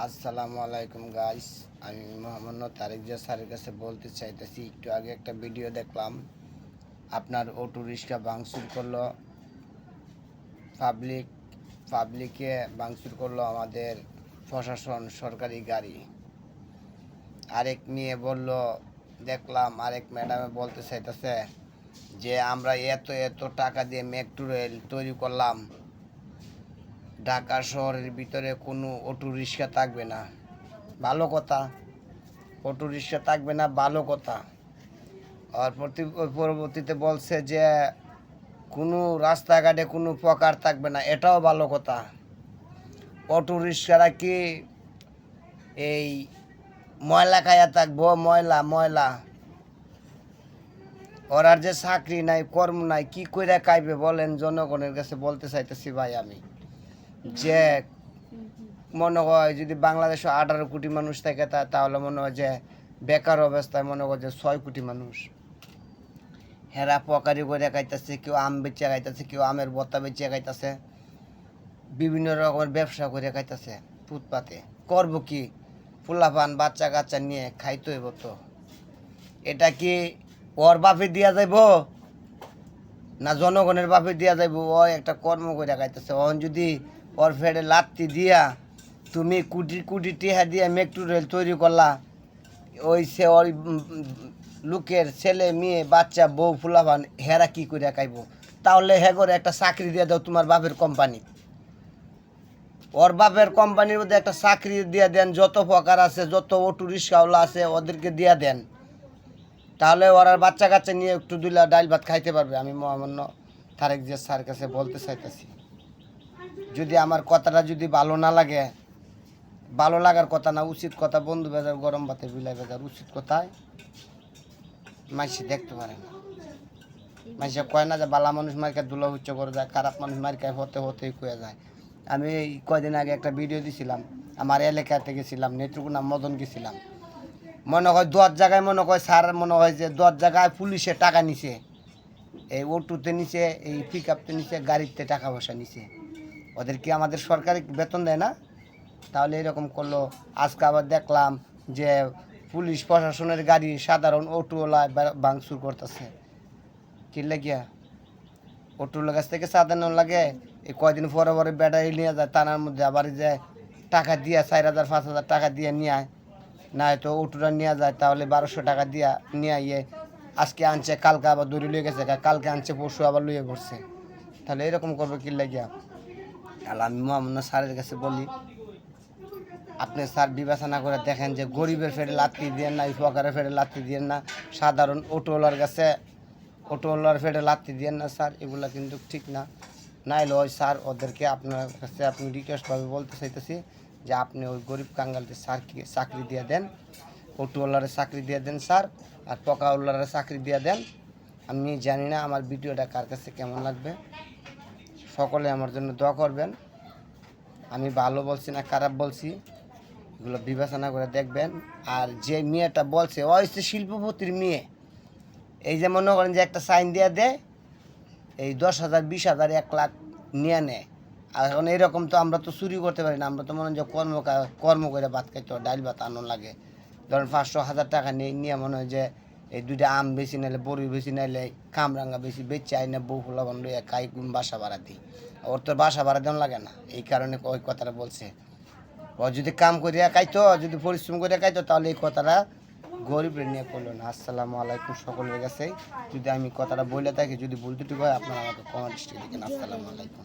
আসসালামু আলাইকুম গাইস, আমি মোহাম্মদ তারেক স্যারের কাছে বলতে চাইতেছি, একটু আগে একটা ভিডিও দেখলাম। আপনার অটো রিক্সা ভাঙচুর করলো পাবলিকে ভাঙচুর করলো আমাদের প্রশাসন, সরকারি গাড়ি। আরেক মেয়ে বলল, দেখলাম আরেক ম্যাডামে বলতে চাইতেছে যে আমরা এত এত টাকা দিয়ে মেট্রো রেল তৈরি করলাম, ঢাকা শহরের ভিতরে কোনো অটো রিক্সা থাকবে না। ভালো কথা, অটো রিক্সা থাকবে না, ভালো কথা। আর পরবর্তীতে বলছে যে কোনো রাস্তাঘাটে কোনো প্রকার থাকবে না, এটাও ভালো কথা। অটো রিক্সারা কি এই ময়লা খায়া থাকবো? ময়লা ময়লা ওরার যে চাকরি নাই, কর্ম নাই, কি করে খাইবে বলেন? জনগণের কাছে বলতে চাইতেছি ভাই আমি, যে মনে হয় যদি বাংলাদেশে 18 কোটি মানুষ থাকে তাহলে মনে হয় যে বেকার অবস্থায় মনে হয় যে 6 কোটি মানুষ। হেরা পকারি করে খাইতেছে, কেউ আম বেচে খাইতেছে, কেউ আমের বত্তা বেচে খাইতেছে, বিভিন্ন রকমের ব্যবসা করে খাইতেছে ফুটপাতে। করবো কি? ফুলাপান বাচ্চা কাচ্চা নিয়ে খাইতে হইব তো। এটা কি ওর বাপে দিয়া যাইব না জনগণের বাপে দিয়া যাইব? ও একটা কর্ম করে খাইতেছে। ওন যদি ওর ফেডে লাত্তি দিয়া তুমি কোটি কোটি টিহা দিয়ে মেট্রো রেল তৈরি করলা, ওই সে ওই লোকের ছেলে মেয়ে বাচ্চা বউ ফুলাভান হেরা কি করে খাইব? তাহলে হে করে একটা চাকরি দিয়ে দাও তোমার বাপের কোম্পানি। ওর বাপের কোম্পানির মধ্যে একটা চাকরি দিয়ে দেন, যত প্রকার আছে, যত অটো রিক্সাওয়ালা আছে ওদেরকে দিয়ে দেন, তাহলে ওরা বাচ্চা কাচ্চা নিয়ে একটু দুইলা ডাল ভাত খাইতে পারবে। আমি মোহাম্মদ তারেক স্যার কাছে বলতে চাইতেছি, যদি আমার কথাটা যদি ভালো না লাগে, ভালো লাগার কথা না, উচিত কথা, বন্ধু বেজার গরম ভাতে বিলাই বেজার, উচিত কথায় মাইসে দেখতে পারে না। মাইসে কয় না যে বালা মানুষ মার্কে দুলা উচ্চ করে যায়, খারাপ মানুষ মার্কে হতে হতেই কয়ে যায়। আমি কয়দিন আগে একটা ভিডিও দিছিলাম, আমার এলাকাতে গেছিলাম, নেত্রকোনা মদন গেছিলাম। মনে হয় 10 জায়গায় মনে হয় স্যার, মনে হয় যে 10 জায়গায় পুলিশে টাকা নিছে, এই অটোতে নিছে, এই পিক আপতে নিছে, গাড়িতে টাকা পয়সা নিছে। ওদের কি আমাদের সরকারি বেতন দেয় না? তাহলে এরকম করলো। আজকে আবার দেখলাম যে পুলিশ প্রশাসনের গাড়ি সাধারণ অটোওয়ালা ভাঙচুর করতেছে। কি লাগিয়া? অটোর কাছ থেকে সাধারণ লাগে, এই কয়দিন পরে পরে ব্যাটারি নিয়ে যায়, থানার মধ্যে আবার যে টাকা দিয়া 4,000 5,000 টাকা দিয়ে নিয়ে আয়, না হয়তো অটোটা নিয়ে যায়, তাহলে 1200 টাকা দিয়া নিয়ে আইয়ে আজকে আনছে, কালকে আবার দৌড়ে লুয়ে গেছে, কালকে আনছে, পরশু আবার লুয়ে পড়ছে। তাহলে এরকম করবে কি লাগিয়া? তাহলে আমি মোহাম্মদ স্যারের কাছে বলি, আপনি স্যার বিবেচনা করে দেখেন যে গরিবের ফেরে লাত্তি দিয়েন না, ফকারের ফেরে লাত্তি দিয়েন না, সাধারণ অটোওয়ালার কাছে অটোওয়ালার ফেরে লাত্তি দিয়েন না স্যার, এগুলো কিন্তু ঠিক না। নাইলে ওই স্যার ওদেরকে আপনার কাছে আপনি রিকোয়েস্টভাবে বলতে চাইতেছি যে আপনি ওই গরিব কাঙ্গালদের স্যারকে চাকরি দিয়ে দেন, অটোওয়ালারে চাকরি দিয়ে দেন স্যার, আর পকাওয়ালারে চাকরি দিয়ে দেন। আমি জানি না আমার ভিডিওটা কার কাছে কেমন লাগবে, সকলে আমার জন্য দোয়া করবেন। আমি ভালো বলছি না খারাপ বলছি এগুলো বিবেচনা করে দেখবেন। আর যে মেয়েটা বলছে ও হচ্ছে শিল্পপতির মেয়ে, এই যে মনে করেন যে একটা সাইন দিয়ে দেয়, এই 10,000 20,000 1 লাখ নিয়ে নেয়। আর এখন এরকম তো আমরা তো চুরি করতে পারি না, আমরা তো মনে হয় যে কর্ম করে ভাত খাইতে হয়, ডাইল ভাত আনো লাগে। ধরেন 500 1000 টাকা নিয়ে মনে হয় যে এই 2টা আম বেশি নাইলে, বড়ি বেশি নাইলে, কামরাঙ্গা বেশি বেচে আইনে বউ ফুলা বন্ধ খাই, বাসা ভাড়া দিই। ওর তো বাসা ভাড়া দেওয়া লাগে না, এই কারণে ওই কথাটা বলছে। ও যদি কাম করিয়া খাইতো, যদি পরিশ্রম করিয়া খাইতো, তাহলে এই কথাটা গরিবের নিয়ে করলো না। আসসালামু আলাইকুম সকলের কাছে। যদি আমি কথাটা বলে থাকি, যদি ভুল ত্রুটি হয়, আপনারা আমাকে কমেন্টসটি লিখেন। আসসালামু আলাইকুম।